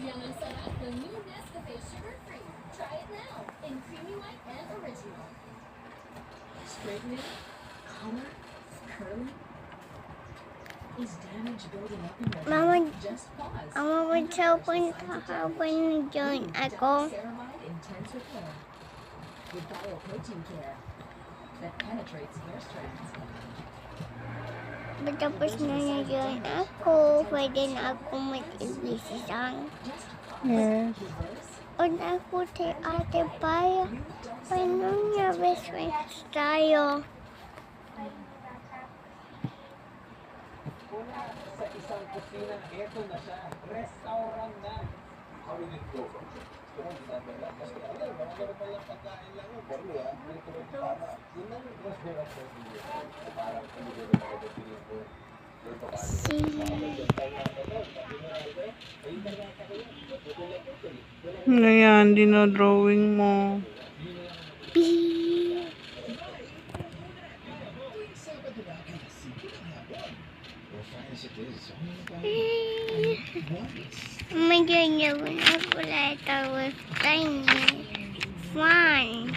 Yaman sarap ng new Nescafe Sugar Free. Try it now in Creamy White and Original. Straightening, color, curling. Is damage building up in your hair? Just pause. Mag-cellphone kahapon nag-join ako. Ceramide Intense Repair with Bioprotein Care that penetrates hair strands. Tapos na nag-join ako, pwede na ako mag-ibisang. Yes. O na ako si Ate Paya. Paano niya best friends tayo? Sa isang kusina, eto na siya. Restaurant na. Ano yan? Dino-drawing mo. Magagawin ako letter with tiny fun.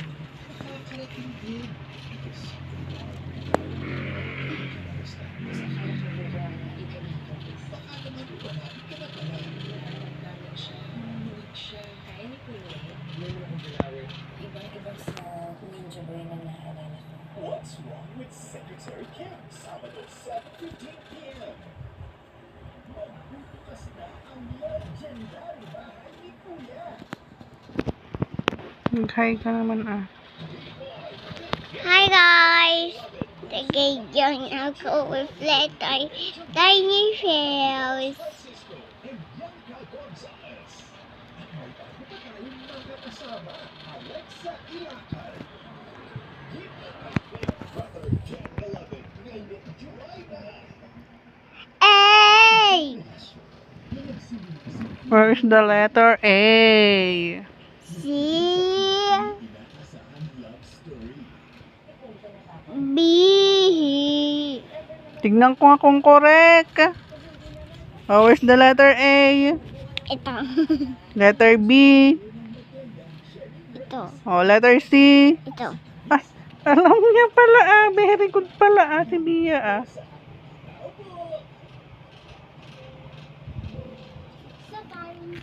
Ibang-iba sa Ninja Boy na naalala ko. What's wrong with Secretary Kim? Sabado, 7:15 p.m. Magbubukas na ang legendary bahay ni Kuya. Mag-hi ka naman ah. Hi guys! Nag-join ako with letter tiny shells. Francisco and Bianca Gonzalez. At may tayo pa tayong mga kasama, Alexa Ilacan. Give it a big brother 10-11, ngayong July 9. A! Where is the letter A? C! Inaasahan love story. B! Tignan ko nga kung correct. Oh, where's the letter A? Ito. Letter B. Ito. Oh, letter C. Ito. Ay, alam niya pala ah. Very good pala ah, si Bia ah. Sa time.